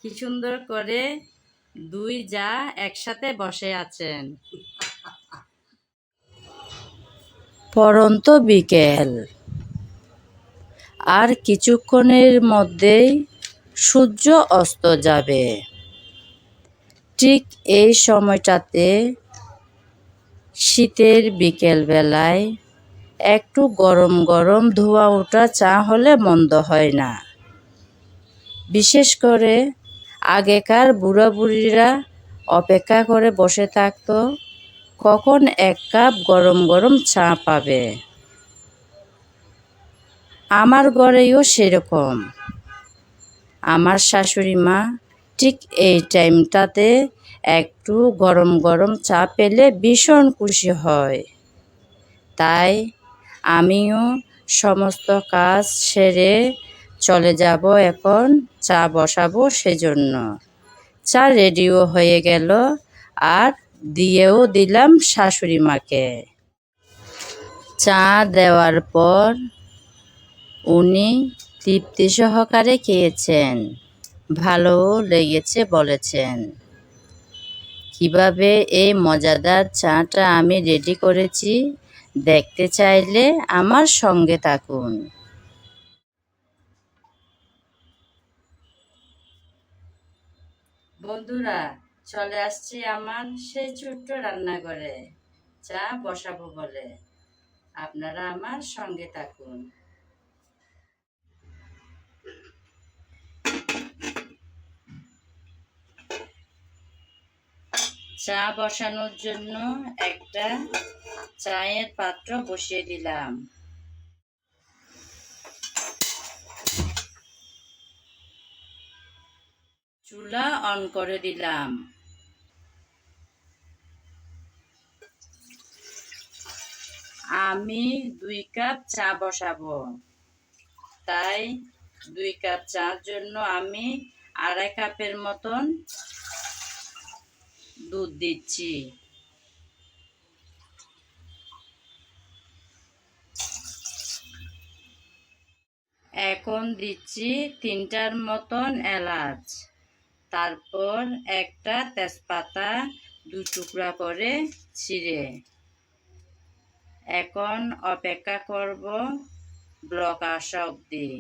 কি সুন্দর করে দুই জা একসাথে বসে আছেন। পড়ন্ত বিকেল, আর কিছুক্ষণের মধ্যেই সূর্য অস্ত যাবে। ঠিক এই সময়টাতে শীতের বিকেলবেলায় একটু গরম গরম ধোঁয়া ওঠা চা হলে মন্দ হয় না। বিশেষ করে আগেকার বুড়া-বুড়িরা অপেক্ষা করে বসে থাকত কখন এক কাপ গরম গরম চা পাবে। আমার ঘরেও সেরকম। আমার শাশুড়ি মা ঠিক এই টাইমটাতে একটু গরম গরম চা পেলে ভীষণ খুশি হয়। তাই আমিও সমস্ত কাজ সেরে চলে যাব, এখন চা বসাবো সেজন্য। চা রেডিও হয়ে গেল, আর দিয়েও দিলাম শাশুড়ি মাকে। চা দেওয়ার পর উনি তৃপ্তি সহকারে খেয়েছেন, ভালোও লেগেছে বলেছেন। কিভাবে এই মজাদার চাটা আমি রেডি করেছি দেখতে চাইলে আমার সঙ্গে থাকুন। বন্ধুরা, চলে আসছি আমার সেই ছোট্ট রান্নাঘরে চা বসাবো বলে। আপনারা আমার সঙ্গে থাকুন। চা বসানোর জন্য একটা চায়ের পাত্র বসিয়ে দিলাম। চুলা অন করে দিলাম। আমি 2 কাপ চা বসাবো, তাই 2 কাপ চার জন্য আমি 2.5 কাপের মতন দুধ দিচ্ছি। এখন দিচ্ছি 3টার মতন এলাচ, তারপর একটা তেজপাতা 2 টুকরা করে ছিঁড়ে। এখন অপেক্ষা করব বলক আসা অবধি।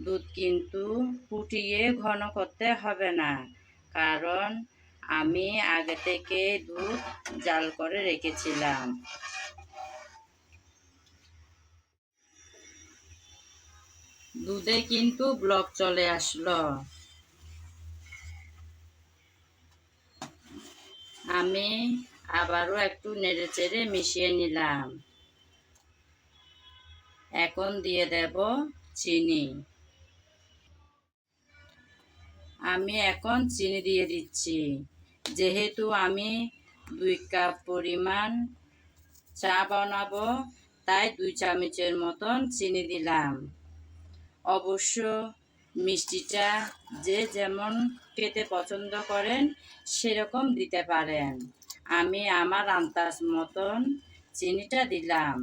দুধ কিন্তু ফুটিয়ে ঘন করতে হবে না, কারণ আমি আগে থেকে দুধ জাল করে রেখেছিলাম। দুধে কিন্তু বলক চলে আসলো। আমি আবারও একটু নেড়েচেড়ে মিশিয়ে নিলাম। এখন দিয়ে দেব চিনি। আমি এখন চিনি দিয়ে দিচ্ছি। যেহেতু আমি 2 কাপ পরিমাণ চা বানাবো, তাই 2 চামচের মতন চিনি দিলাম। অবশ্য মিষ্টিটা যে যেমন খেতে পছন্দ করেন সেরকম দিতে পারেন। আমি আমার আন্দাজ মতন চিনিটা দিলাম।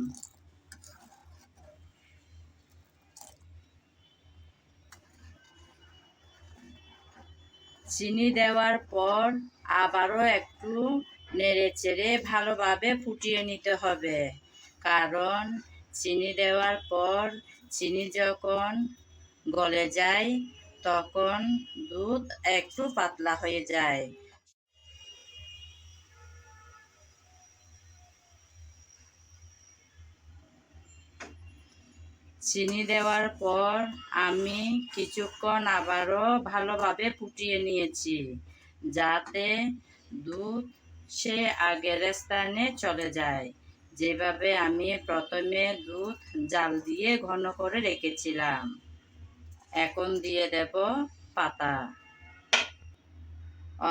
চিনি দেওয়ার পর আবারও একটু নেড়েচেড়ে ভালোভাবে ফুটিয়ে নিতে হবে, কারণ চিনি দেওয়ার পর চিনি যখন গলে যায় তখন দুধ একটু পাতলা হয়ে যায়। চিনি দেওয়ার পর আমি কিছুক্ষণ আবারও ভালোভাবে ফুটিয়ে নিয়েছি, যাতে দুধ সে আগের স্থানে চলে যায়, যেভাবে আমি প্রথমে দুধ জাল দিয়ে ঘন করে রেখেছিলাম। এখন দিয়ে দেব পাতা,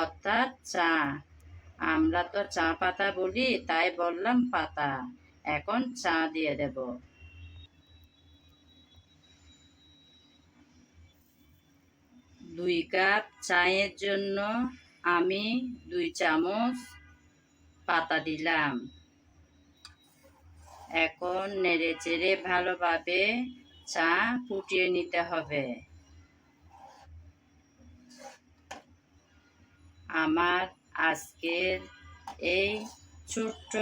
অর্থাৎ চা। আমরা তো চা পাতা বলি, তাই বললাম পাতা। এখন চা দিয়ে দেব। 2 কাপ চায়ের জন্য আমি 2 চামচ পাতা দিলাম। এখন নেড়েচেড়ে ভালোভাবে চা ফুটিয়ে নিতে হবে। আমার আজকের এই ছোট্ট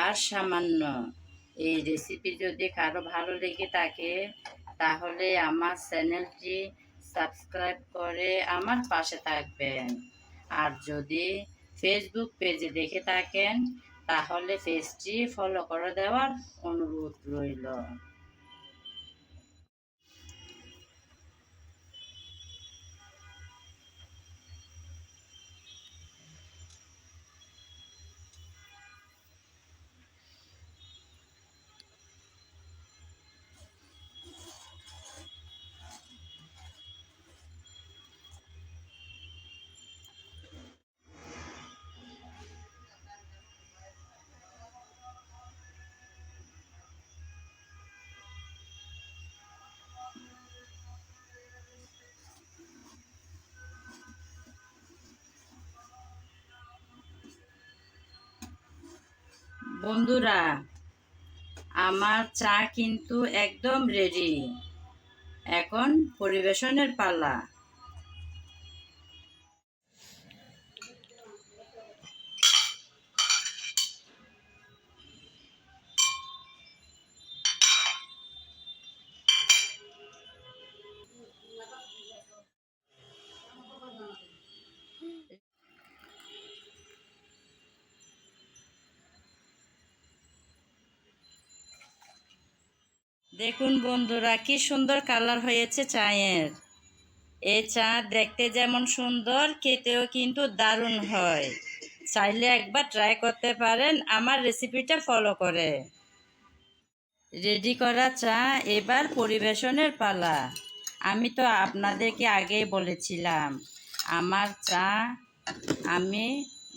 আর সামান্য এই রেসিপি যদি কারো ভালো লেগে থাকে তাহলে আমার চ্যানেলটি সাবস্ক্রাইব করে আমার পাশে থাকবেন। আর যদি ফেসবুক পেজে দেখে থাকেন তাহলে পেজটি ফলো করে দেওয়ার অনুরোধ রইল। বন্ধুরা, আমার চা কিন্তু একদম রেডি। এখন পরিবেশনের পালা। দেখুন বন্ধুরা, কি সুন্দর কালার হয়েছে চায়ের। এই চা দেখতে যেমন সুন্দর, খেতেও কিন্তু দারুণ হয়। চাইলে একবার ট্রাই করতে পারেন আমার রেসিপিটা ফলো করে। রেডি করা চা, এবার পরিবেশনের পালা। আমি তো আপনাদেরকে আগেই বলেছিলাম আমার চা আমি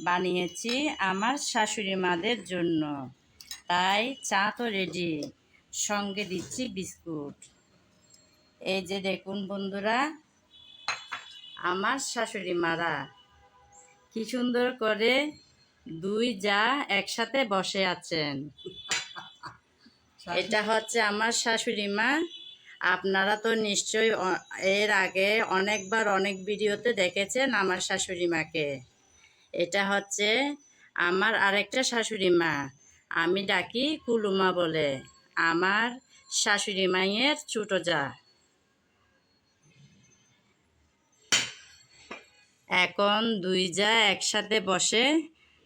বানিয়েছি আমার শাশুড়ি মাদের জন্য, তাই চা তো রেডি, সঙ্গে দিচ্ছি বিস্কুট। এই যে দেখুন বন্ধুরা, আমার শাশুড়ি মারা কি সুন্দর করে দুই জা একসাথে বসে আছেন। এটা হচ্ছে আমার শাশুড়ি মা। আপনারা তো নিশ্চয়ই এর আগে অনেকবার অনেক ভিডিওতে দেখেছেন আমার শাশুড়ি মাকে। এটা হচ্ছে আমার আরেকটা শাশুড়ি মা, আমি ডাকি কুলুমা বলে, আমার শাশুড়ি মায়ের ছোট জা। এখন দুই জা একসাথে বসে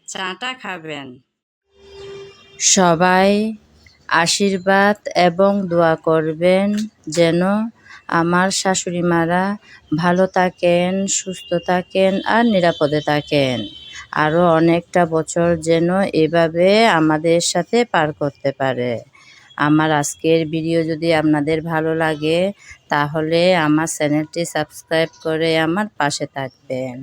চাটা খাবেন। সবাই আশীর্বাদ এবং দোয়া করবেন যেন আমার শাশুড়ি মারা ভালো থাকেন, সুস্থ থাকেন আর নিরাপদে থাকেন। আরও অনেকটা বছর যেন এভাবে আমাদের সাথে পার করতে পারে। আমার আজকের ভিডিও যদি আপনাদের ভালো লাগে তাহলে আমার চ্যানেলটি সাবস্ক্রাইব করে আমার পাশে থাকবেন।